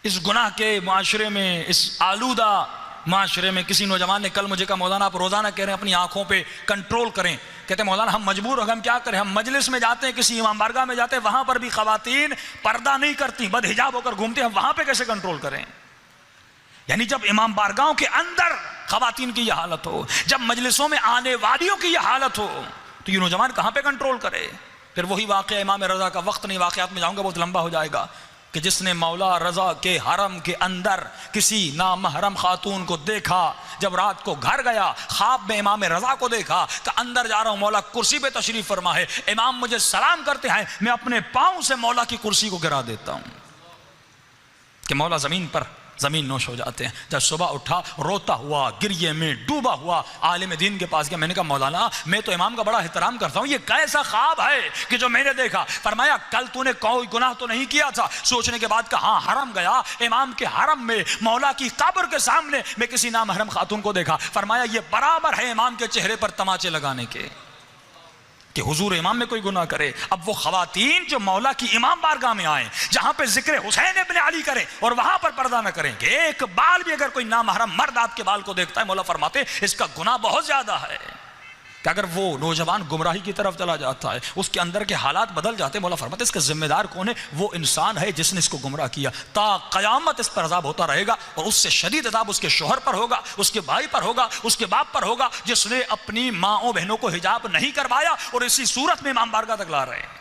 اس گناہ کے معاشرے میں، اس آلودہ معاشرے میں کسی نوجوان نے کل مجھے کہا مولانا آپ روزانہ کہہ رہے ہیں اپنی آنکھوں پہ کنٹرول کریں. کہتے ہیں مولانا ہم مجبور ہو گئے، ہم کیا کریں، ہم مجلس میں جاتے ہیں، کسی امام بارگاہ میں جاتے ہیں، وہاں پر بھی خواتین پردہ نہیں کرتی، بد حجاب ہو کر گھومتے ہیں، ہم وہاں پہ کیسے کنٹرول کریں؟ یعنی جب امام بارگاہوں کے اندر خواتین کی یہ حالت ہو، جب مجلسوں میں آنے والیوں کی یہ حالت ہو، تو یہ نوجوان کہاں پہ کنٹرول کرے؟ پھر وہی واقعہ امام رضا کا، وقت نہیں واقعات میں جاؤں گا بہت لمبا ہو جائے گا، کہ جس نے مولا رضا کے حرم کے اندر کسی نامحرم خاتون کو دیکھا، جب رات کو گھر گیا خواب میں امام رضا کو دیکھا کہ اندر جا رہا ہوں، مولا کرسی پہ تشریف فرما ہے، امام مجھے سلام کرتے ہیں، میں اپنے پاؤں سے مولا کی کرسی کو گرا دیتا ہوں کہ مولا زمین نوش ہو جاتے ہیں. جب صبح اٹھا روتا ہوا، گریے میں ڈوبا ہوا عالم دین کے پاس گیا. میں نے کہا مولانا میں تو امام کا بڑا احترام کرتا ہوں، یہ کیسا خواب ہے کہ جو میں نے دیکھا؟ فرمایا کل تو نے کوئی گناہ تو نہیں کیا تھا؟ سوچنے کے بعد کہا ہاں حرم گیا، امام کے حرم میں مولا کی قبر کے سامنے میں کسی نامحرم خاتون کو دیکھا. فرمایا یہ برابر ہے امام کے چہرے پر تماچے لگانے کے کہ حضور امام میں کوئی گناہ کرے. اب وہ خواتین جو مولا کی امام بارگاہ میں آئیں، جہاں پہ ذکر حسین ابن علی کریں اور وہاں پر پردہ نہ کریں، کہ ایک بال بھی اگر کوئی نامحرم مرد آپ کے بال کو دیکھتا ہے، مولا فرماتے اس کا گناہ بہت زیادہ ہے. کہ اگر وہ نوجوان گمراہی کی طرف چلا جاتا ہے، اس کے اندر کے حالات بدل جاتے ہیں، مولا فرماتے اس کا ذمہ دار کون ہے؟ وہ انسان ہے جس نے اس کو گمراہ کیا. تا قیامت اس پر عذاب ہوتا رہے گا، اور اس سے شدید عذاب اس کے شوہر پر ہوگا، اس کے بھائی پر ہوگا، اس کے باپ پر ہوگا، جس نے اپنی ماں بہنوں کو حجاب نہیں کروایا اور اسی صورت میں امام بارگاہ تک لا رہے ہیں.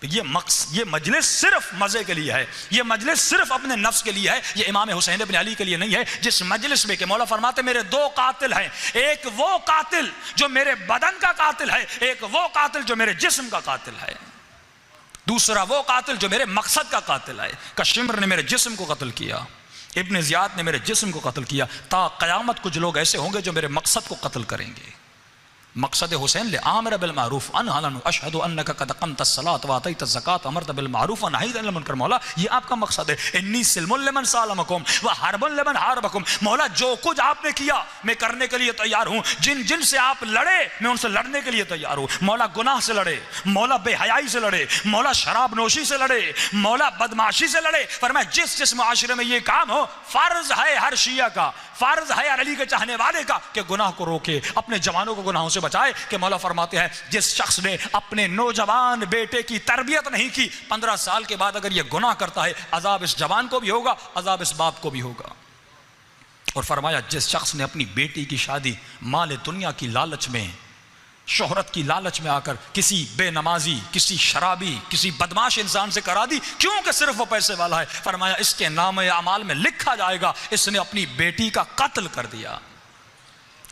یہ مجلس صرف مزے کے لیے ہے، یہ مجلس صرف اپنے نفس کے لیے ہے، یہ امام حسین ابن علی کے لیے نہیں ہے. جس مجلس میں کہ مولا فرماتے میرے دو قاتل ہیں، ایک وہ قاتل جو میرے بدن کا قاتل ہے، ایک وہ قاتل جو میرے جسم کا قاتل ہے، دوسرا وہ قاتل جو میرے مقصد کا قاتل ہے. کشمر نے میرے جسم کو قتل کیا، ابن زیاد نے میرے جسم کو قتل کیا. تا قیامت کچھ لوگ ایسے ہوں گے جو میرے مقصد کو قتل کریں گے. مقصد حسین لآمر بالمعروف انہا لن اشہد انک قد اقمت الصلاۃ وآتیت الزکاۃ امرت بالمعروف ونہیت عن المنکر. مولا یہ آپ کا مقصد ہے. انی سلم لمن سالمکم وحرب لمن حاربکم. مولا جو کچھ آپ نے کیا میں کرنے کے لیے تیار ہوں، جن سے آپ لڑے میں ان سے لڑنے کے لیے تیار ہوں. مولا گناہ سے لڑے، مولا بے حیائی سے لڑے، مولا شراب نوشی سے لڑے، مولا بدمعاشی سے لڑے. فرمایا جس معاشرے میں یہ کام ہو، فرض ہے ہر شیعہ کا، فرض ہے ہر علی کے چاہنے والے کا کہ گناہ کو روکے، اپنے جوانوں کو گناہوں سے بچائے. کہ مولا فرماتے ہیں جس شخص نے اپنے نوجوان بیٹے کی تربیت نہیں کی، 15 سال کے بعد اگر یہ گناہ کرتا ہے، عذاب اس جوان کو بھی ہوگا، عذاب اس باپ کو بھی ہوگا. اور فرمایا جس شخص نے اپنی بیٹی کی شادی مال دنیا کی لالچ میں، شہرت کی لالچ میں آ کر کسی بے نمازی، کسی شرابی، کسی بدماش انسان سے کرا دی کیونکہ صرف وہ پیسے والا ہے، فرمایا اس کے نام اعمال میں لکھا جائے گا اس نے اپنی بیٹی کا قتل کر دیا.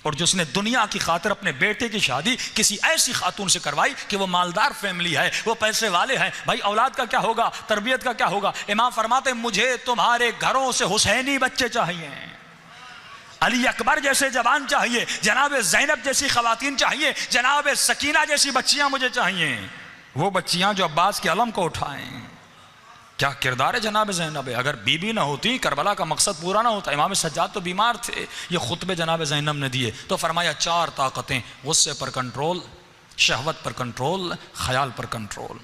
اور جس نے دنیا کی خاطر اپنے بیٹے کی شادی کسی ایسی خاتون سے کروائی کہ وہ مالدار فیملی ہے، وہ پیسے والے ہیں، بھائی اولاد کا کیا ہوگا، تربیت کا کیا ہوگا؟ امام فرماتے مجھے تمہارے گھروں سے حسینی بچے چاہیے، علی اکبر جیسے جوان چاہیے، جناب زینب جیسی خواتین چاہیے، جناب سکینہ جیسی بچیاں مجھے چاہیے، وہ بچیاں جو عباس کے علم کو اٹھائیں. کیا کردار ہے جناب زینب ہے. اگر بی بی نہ ہوتی کربلا کا مقصد پورا نہ ہوتا. امام سجاد تو بیمار تھے، یہ خطبے جناب زینب نے دیے تو فرمایا 4 طاقتیں: غصے پر کنٹرول، شہوت پر کنٹرول، خیال پر کنٹرول.